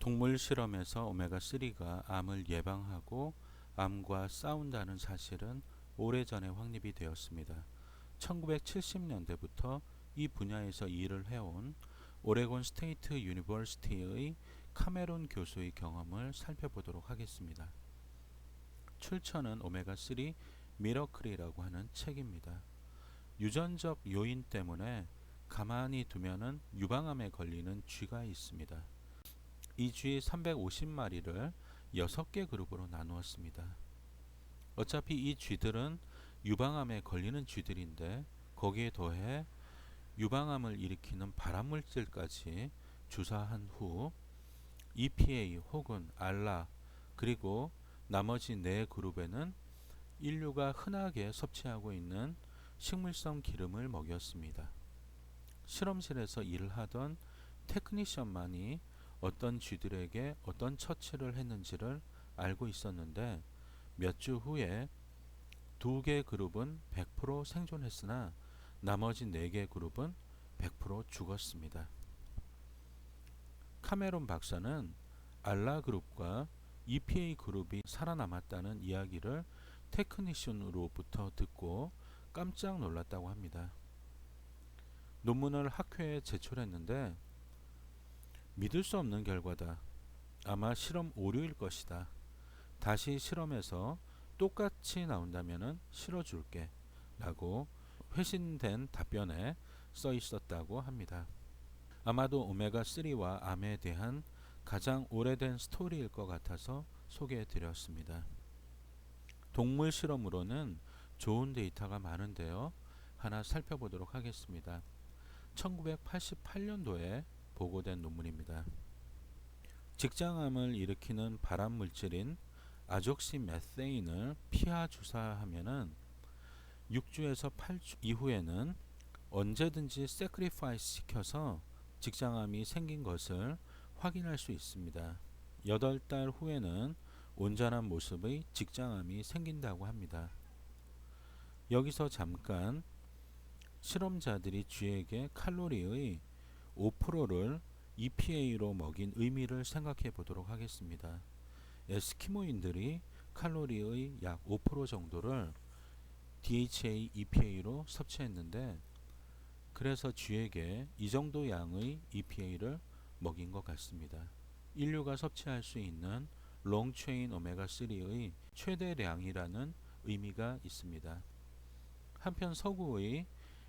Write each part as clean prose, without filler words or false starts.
동물 실험에서 오메가3가 암을 예방하고 암과 싸운다는 사실은 오래전에 확립이 되었습니다. 1970년대부터 이 분야에서 일을 해온 오레곤 스테이트 유니버시티의 카메론 교수의 경험을 살펴보도록 하겠습니다. 출처는 오메가3 미러클이라고 하는 책입니다. 유전적 요인 때문에 가만히 두면은 유방암에 걸리는 쥐가 있습니다. 이 쥐 350마리를 6개 그룹으로 나누었습니다. 어차피 이 쥐들은 유방암에 걸리는 쥐들인데 거기에 더해 유방암을 일으키는 발암물질까지 주사한 후 EPA 혹은 알라 그리고 나머지 4그룹에는 인류가 흔하게 섭취하고 있는 식물성 기름을 먹였습니다. 실험실에서 일을 하던 테크니션만이 어떤 쥐들에게 어떤 처치를 했는지를 알고 있었는데 몇 주 후에 2개 그룹은 100% 생존했으나 나머지 4개 그룹은 100% 죽었습니다. 카메론 박사는 알라 그룹과 EPA 그룹이 살아남았다는 이야기를 테크니션으로부터 듣고 깜짝 놀랐다고 합니다. 논문을 학회에 제출했는데 믿을 수 없는 결과다. 아마 실험 오류일 것이다. 다시 실험해서 똑같이 나온다면 실어줄게 라고 회신된 답변에 써 있었다고 합니다. 아마도 오메가3와 암에 대한 가장 오래된 스토리일 것 같아서 소개해 드렸습니다. 동물 실험으로는 좋은 데이터가 많은데요. 하나 살펴보도록 하겠습니다. 1988년도에 보고된 논문입니다. 직장암을 일으키는 발암물질인 아족시메세인을 피하 주사하면은 6주에서 8주 이후에는 언제든지 세크리파이스 시켜서 직장암이 생긴 것을 확인할 수 있습니다. 8달 후에는 온전한 모습의 직장암이 생긴다고 합니다. 여기서 잠깐 실험자들이 쥐에게 칼로리의 5%를 EPA로 먹인 의미를 생각해 보도록 하겠습니다. 에스키모인들이 칼로리의 약 5% 정도를 DHA, EPA로 섭취했는데 그래서 쥐에게 이 정도 양의 EPA를 먹인 것 같습니다. 인류가 섭취할 수 있는 롱체인 오메가3의 최대량이라는 의미가 있습니다. 한편 서구의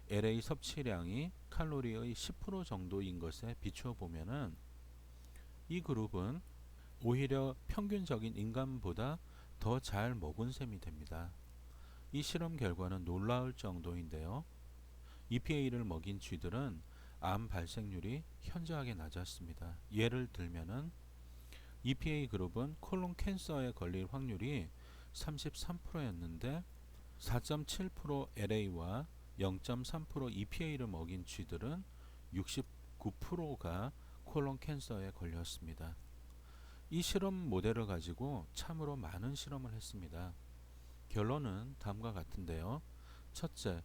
LA 섭취량이 칼로리의 10% 정도인 것에 비추어 보면은 이 그룹은 오히려 평균적인 인간보다 더 잘 먹은 셈이 됩니다. 이 실험 결과는 놀라울 정도인데요. EPA를 먹인 쥐들은 암 발생률이 현저하게 낮았습니다. 예를 들면은 EPA 그룹은 콜론 캔서에 걸릴 확률이 33%였는데 4.7% LA와 0.3% EPA를 먹인 쥐들은 69%가 콜론 캔서에 걸렸습니다. 이 실험 모델을 가지고 참으로 많은 실험을 했습니다. 결론은 다음과 같은데요. 첫째,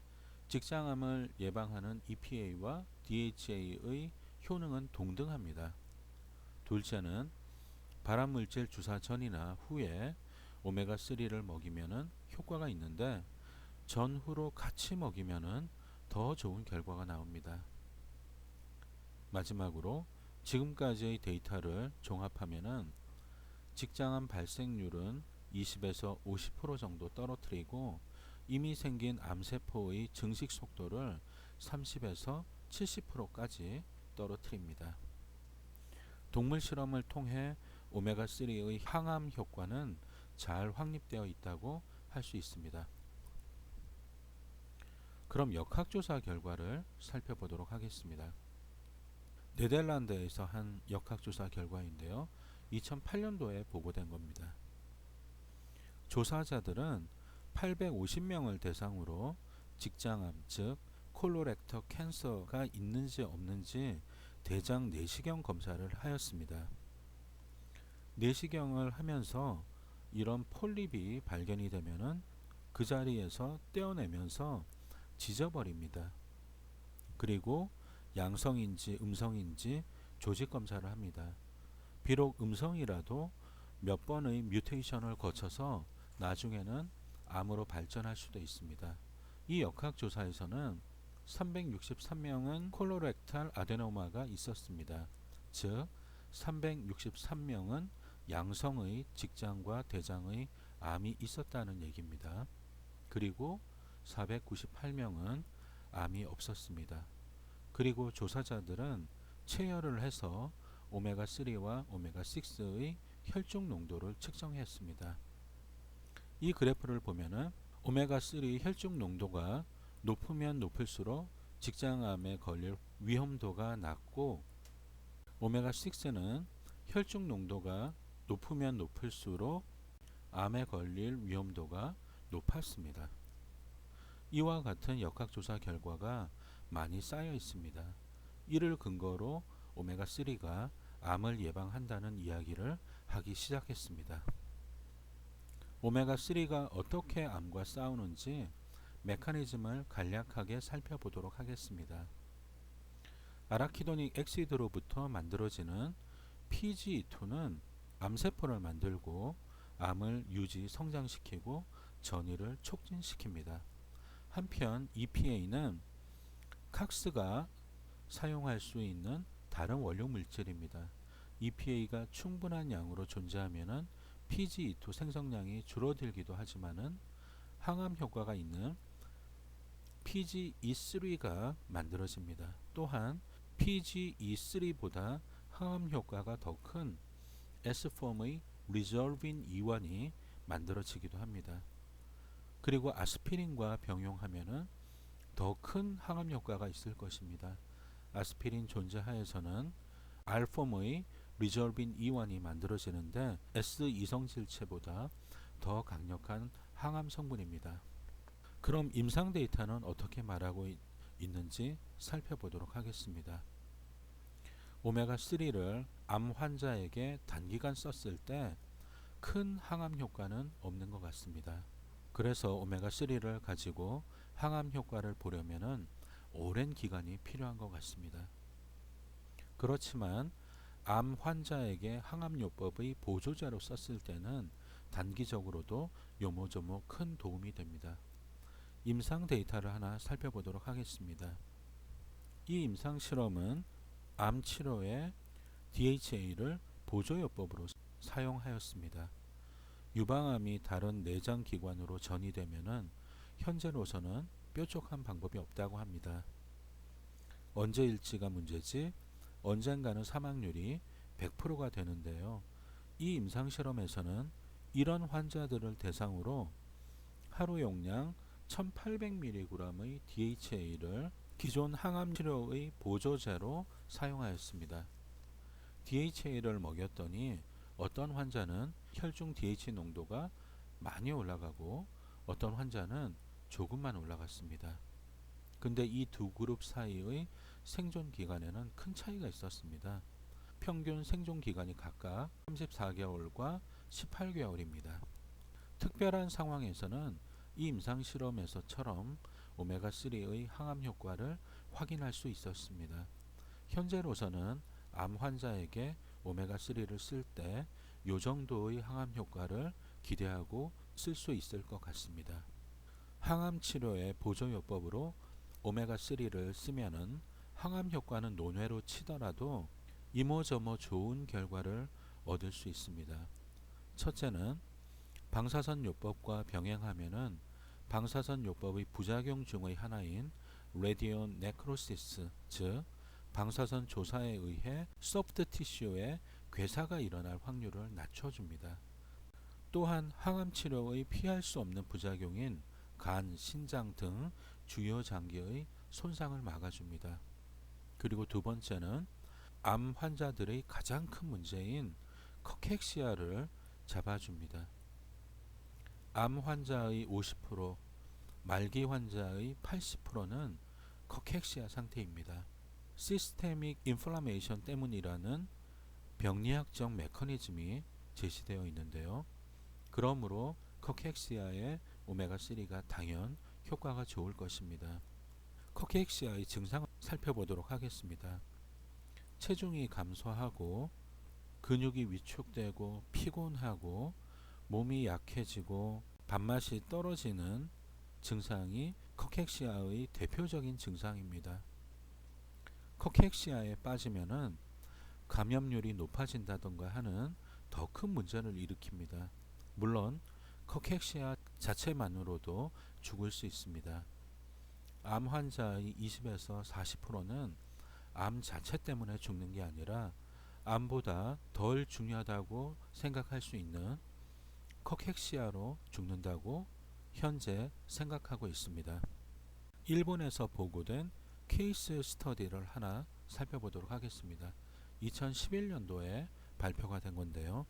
직장암을 예방하는 EPA와 DHA의 효능은 동등합니다. 둘째는 발암물질 주사 전이나 후에 오메가3를 먹이면 효과가 있는데 전후로 같이 먹이면 더 좋은 결과가 나옵니다. 마지막으로 지금까지의 데이터를 종합하면 직장암 발생률은 20에서 50% 정도 떨어뜨리고 이미 생긴 암세포의 증식 속도를 30에서 70%까지 떨어뜨립니다. 동물 실험을 통해 오메가3의 항암 효과는 잘 확립되어 있다고 할 수 있습니다. 그럼 역학조사 결과를 살펴보도록 하겠습니다. 네덜란드에서 한 역학조사 결과인데요. 2008년도에 보고된 겁니다. 조사자들은 850명을 대상으로 직장암, 즉 콜로렉터 캔서가 있는지 없는지 대장 내시경 검사를 하였습니다. 내시경을 하면서 이런 폴립이 발견이 되면은 그 자리에서 떼어내면서 지져버립니다. 그리고 양성인지 음성인지 조직 검사를 합니다. 비록 음성이라도 몇 번의 뮤테이션을 거쳐서 나중에는 암으로 발전할 수도 있습니다. 이 역학조사에서는 363명은 콜로렉탈 아데노마가 있었습니다. 즉 363명은 양성의 직장과 대장의 암이 있었다는 얘기입니다. 그리고 498명은 암이 없었습니다. 그리고 조사자들은 체열을 해서 오메가3와 오메가6의 혈중 농도를 측정했습니다. 이 그래프를 보면은 오메가3 혈중 농도가 높으면 높을수록 직장암에 걸릴 위험도가 낮고, 오메가6는 혈중 농도가 높으면 높을수록 암에 걸릴 위험도가 높았습니다. 이와 같은 역학조사 결과가 많이 쌓여 있습니다. 이를 근거로 오메가3가 암을 예방한다는 이야기를 하기 시작했습니다. 오메가3가 어떻게 암과 싸우는지 메커니즘을 간략하게 살펴보도록 하겠습니다. 아라키도닉 액시드로부터 만들어지는 PGE2는 암세포를 만들고 암을 유지 성장시키고 전이를 촉진시킵니다. 한편 EPA는 칵스가 사용할 수 있는 다른 원료 물질입니다. EPA가 충분한 양으로 존재하면 PGE2 생성량이 줄어들기도 하지만은 항암 효과가 있는 PGE3가 만들어집니다. 또한 PGE3보다 항암 효과가 더 큰 S폼의 리졸빈 E1이 만들어지기도 합니다. 그리고 아스피린과 병용하면은 더 큰 항암 효과가 있을 것입니다. 아스피린 존재하에서는 R폼의 리졸빈 E1이 만들어지는데 S 이성질체보다 더 강력한 항암 성분입니다. 그럼 임상 데이터는 어떻게 말하고 있는지 살펴보도록 하겠습니다. 오메가3를 암 환자에게 단기간 썼을 때 큰 항암 효과는 없는 것 같습니다. 그래서 오메가3를 가지고 항암 효과를 보려면은 오랜 기간이 필요한 것 같습니다. 그렇지만 암 환자에게 항암요법의 보조제로 썼을 때는 단기적으로도 요모조모 큰 도움이 됩니다. 임상 데이터를 하나 살펴보도록 하겠습니다. 이 임상 실험은 암 치료에 DHA를 보조요법으로 사용하였습니다. 유방암이 다른 내장 기관으로 전이되면은 현재로서는 뾰족한 방법이 없다고 합니다. 언제일지가 문제지 언젠가는 사망률이 100%가 되는데요. 이 임상 실험에서는 이런 환자들을 대상으로 하루 용량 1800mg의 DHA를 기존 항암 치료의 보조제로 사용하였습니다. DHA를 먹였더니 어떤 환자는 혈중 DHA 농도가 많이 올라가고 어떤 환자는 조금만 올라갔습니다. 근데 이 두 그룹 사이의 생존 기간에는 큰 차이가 있었습니다. 평균 생존 기간이 각각 34개월과 18개월입니다. 특별한 상황에서는 이 임상 실험에서처럼 오메가3의 항암 효과를 확인할 수 있었습니다. 현재로서는 암 환자에게 오메가3를 쓸 때 이 정도의 항암 효과를 기대하고 쓸 수 있을 것 같습니다. 항암 치료의 보조요법으로 오메가3를 쓰면은 항암 효과는 논외로 치더라도 이모저모 좋은 결과를 얻을 수 있습니다. 첫째는 방사선요법과 병행하면은 방사선요법의 부작용 중의 하나인 레디오 네크로시스, 즉 방사선 조사에 의해 소프트 티슈에 괴사가 일어날 확률을 낮춰줍니다. 또한 항암 치료의 피할 수 없는 부작용인 간, 신장 등 주요 장기의 손상을 막아줍니다. 그리고 두 번째는 암 환자들의 가장 큰 문제인 커캑시아를 잡아줍니다. 암 환자의 50%, 말기 환자의 80%는 커캑시아 상태입니다. 시스테믹 인플라메이션 때문이라는 병리학적 메커니즘이 제시되어 있는데요. 그러므로 커캑시아의 오메가3가 당연 효과가 좋을 것입니다. 커캑시아의 증상을 살펴보도록 하겠습니다. 체중이 감소하고 근육이 위축되고 피곤하고 몸이 약해지고 밥맛이 떨어지는 증상이 커캑시아의 대표적인 증상입니다. 커캑시아에 빠지면은 감염률이 높아진다던가 하는 더 큰 문제를 일으킵니다. 물론 커캑시아 자체만으로도 죽을 수 있습니다. 암 환자의 20에서 40%는 암 자체 때문에 죽는 게 아니라 암보다 덜 중요하다고 생각할 수 있는 커캑시아로 죽는다고 현재 생각하고 있습니다. 일본에서 보고된 케이스 스터디를 하나 살펴보도록 하겠습니다. 2011년도에 발표가 된 건데요.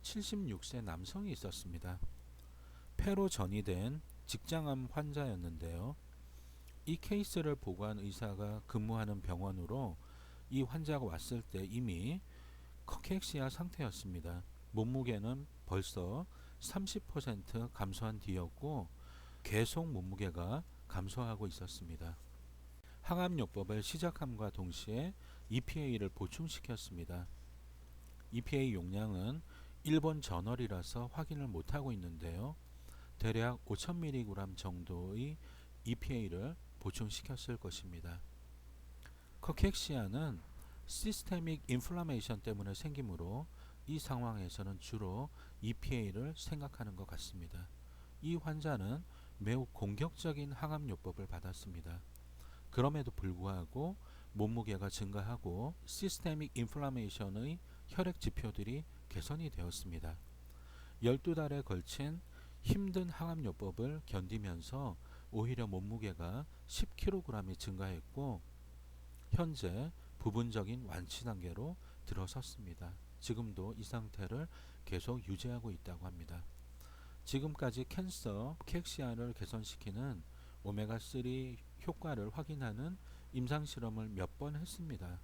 76세 남성이 있었습니다. 폐로 전이된 직장암 환자였는데요. 이 케이스를 보고한 의사가 근무하는 병원으로 이 환자가 왔을 때 이미 커캑시아 상태였습니다. 몸무게는 벌써 30% 감소한 뒤였고 계속 몸무게가 감소하고 있었습니다. 항암요법을 시작함과 동시에 EPA를 보충시켰습니다. EPA 용량은 일본 저널이라서 확인을 못하고 있는데요. 대략 5000mg 정도의 EPA를 보충시켰을 것입니다. 커캑시아는 시스테믹 인플라메이션 때문에 생기므로 이 상황에서는 주로 EPA를 생각하는 것 같습니다. 이 환자는 매우 공격적인 항암요법을 받았습니다. 그럼에도 불구하고 몸무게가 증가하고 시스테믹 인플라메이션의 혈액 지표들이 개선이 되었습니다. 12달에 걸친 힘든 항암요법을 견디면서 오히려 몸무게가 10kg이 증가했고 현재 부분적인 완치 단계로 들어섰습니다. 지금도 이 상태를 계속 유지하고 있다고 합니다. 지금까지 캔서 커캑시아를 개선시키는 오메가3 효과를 확인하는 임상실험을 몇 번 했습니다.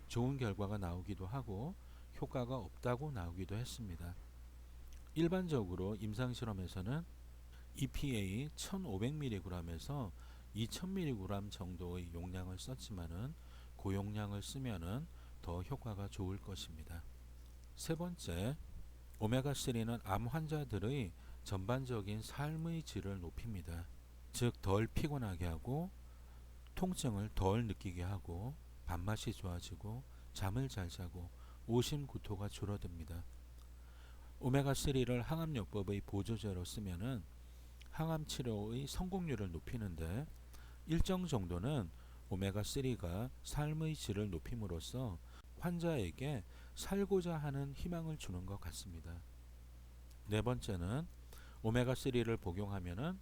좋은 결과가 나오기도 하고 효과가 없다고 나오기도 했습니다. 일반적으로 임상실험에서는 EPA 1500mg에서 2000mg 정도의 용량을 썼지만은 고용량을 쓰면은 더 효과가 좋을 것입니다. 세 번째, 오메가3는 암 환자들의 전반적인 삶의 질을 높입니다. 즉, 덜 피곤하게 하고 통증을 덜 느끼게 하고 밥맛이 좋아지고 잠을 잘 자고 오심 구토가 줄어듭니다. 오메가3를 항암요법의 보조제로 쓰면은 항암 치료의 성공률을 높이는데 일정 정도는 오메가3가 삶의 질을 높임으로써 환자에게 살고자 하는 희망을 주는 것 같습니다. 네 번째는 오메가3를 복용하면은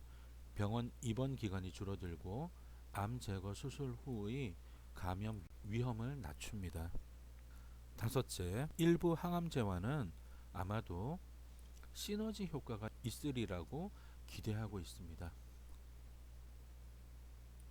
병원 입원 기간이 줄어들고 암 제거 수술 후의 감염 위험을 낮춥니다. 다섯째, 일부 항암제와는 아마도 시너지 효과가 있으리라고 기대하고 있습니다.